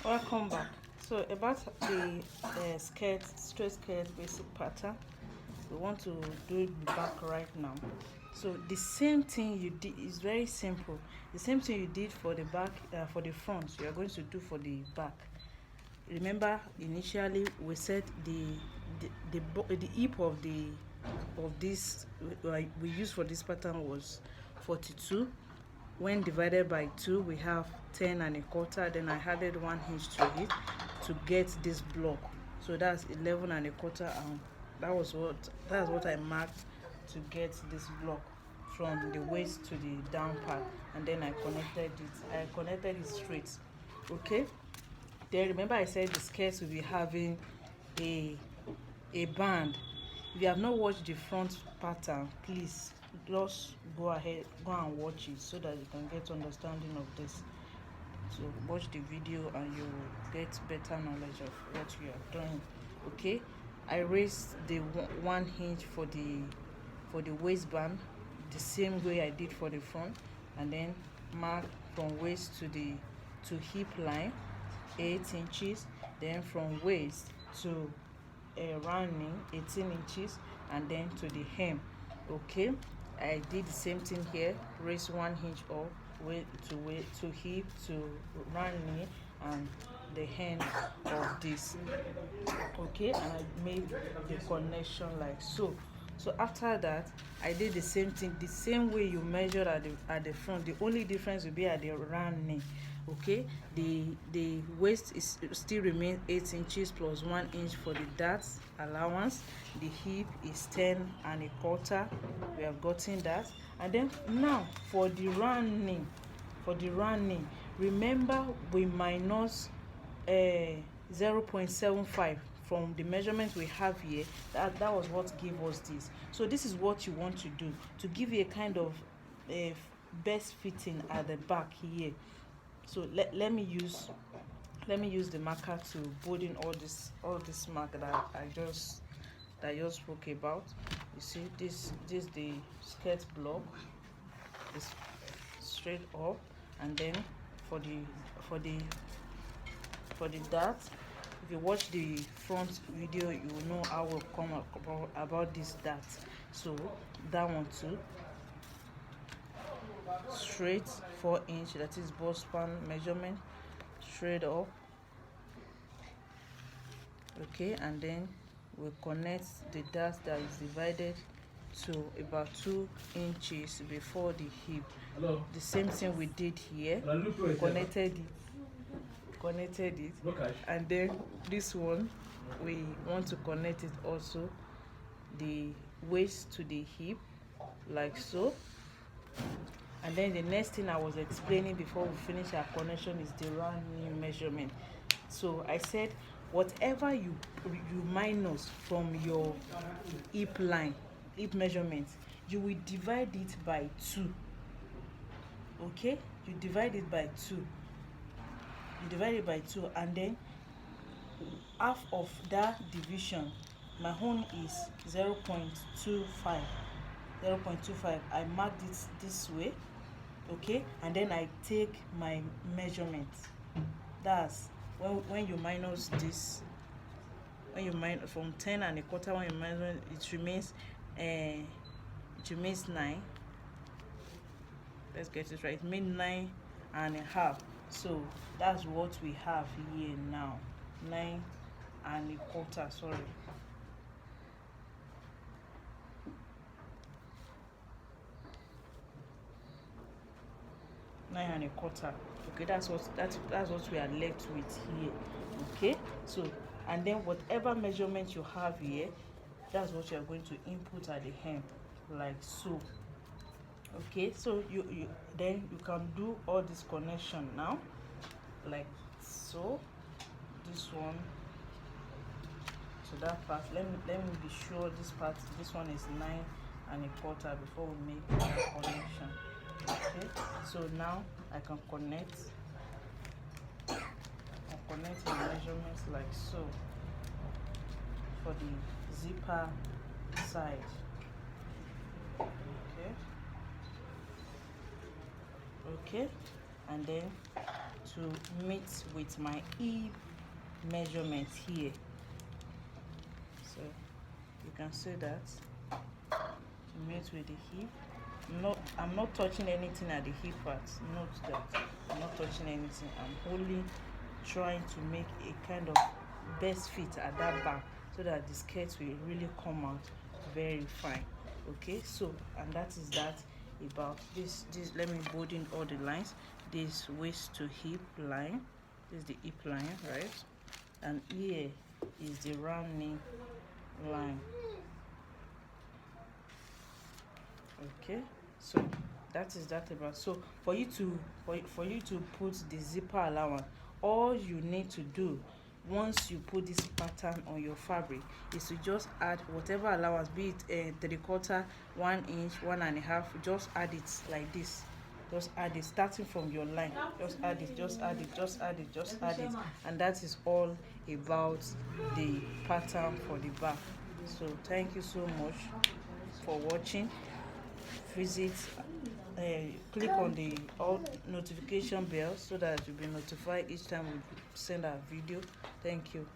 Welcome back. So about the skirt, straight skirt basic pattern, we want to do the back right now. So the same thing you did is very simple. The same thing you did for the back, for the front, you are going to do for the back. Remember, initially we said the hip of this we used for this pattern was 42. When divided by 2, we have 10 and a quarter. Then I added 1 inch to it to get this block. So that's 11 and a quarter, and that's what I marked to get this block from the waist to the down part. And then I connected it straight. Okay. Then remember I said the skirts will be having a band. If you have not watched the front pattern, please just go and watch it so that you can get understanding of this. So watch the video and you will get better knowledge of what you are doing. Okay, I raised the 1 inch for the waistband the same way I did for the front, and then mark from waist to hip line 8 inches, then from waist to rounding 18 inches, and then to the hem. Okay, I did the same thing here. Raise 1 inch up, weight to hip to rounding and the hem of this. Okay, and I made the connection like so. So after that, I did the same thing, the same way you measured at the front. The only difference will be at the round knee. Okay, the waist is still remain 8 inches plus 1 inch for the dart allowance. The hip is 10 and a quarter. We have gotten that. And then now for the round knee, remember we minus 0.75 from the measurement we have here. That was what gave us this. So this is what you want to do to give you a kind of best fitting at the back here. So let me use the marker to bold in all this mark that I just spoke about. You see, this the skirt block is straight up, and then for the dart, if you watch the front video, you will know how we'll come about this dart. So that one too, straight 4 inch, that is bust span measurement, straight up. Okay, and then we'll connect the dart that is divided to about 2 inches before the hip. Hello. The same thing we did here. We connected it, and then this one we want to connect it also, the waist to the hip like so. And then the next thing I was explaining before we finish our connection is the round knee measurement. So I said whatever you minus from your hip line, hip measurement, you will divide it by 2. Okay, you divide it by 2, and then half of that division, my own is 0.25. I marked it this way. Okay, and then I take my measurement. That's when you minus this, when you minus from 10 and a quarter, when you minus, it remains 9. Let's get it right. It means 9 and a half. So that's what we have here now. 9 and a quarter, sorry. Nine and a quarter. Okay, that's what we are left with here. Okay, so and then whatever measurement you have here, that's what you are going to input at the hem like so. Okay, so you then you can do all this connection now like so. This one to that part. Let me be sure this one is 9 and a quarter before we make the connection. Okay, so now I can connect the measurements like so for the zipper side. Okay, and then to meet with my hip measurement here. So you can see that to meet with the hip. I'm not touching anything at the hip part. Note that I'm not touching anything. I'm only trying to make a kind of best fit at that back so that the skirt will really come out very fine. Okay, so and that is that about this. Let me bold in all the lines. This waist to hip line, this is the hip line, right? And here is the round knee line. Okay, so that is that about. So for you to put the zipper allowance, all you need to do once you put this pattern on your fabric is to just add whatever allowance, be it 3/4, 1 inch, 1.5. Just add it like this. Just add it starting from your line. Just add it, just add it, just add it, just add it, and that is all about the pattern for the back. So thank you so much for watching. Visit, click on the all notification bell so that you'll be notified each time we send our video. Thank you.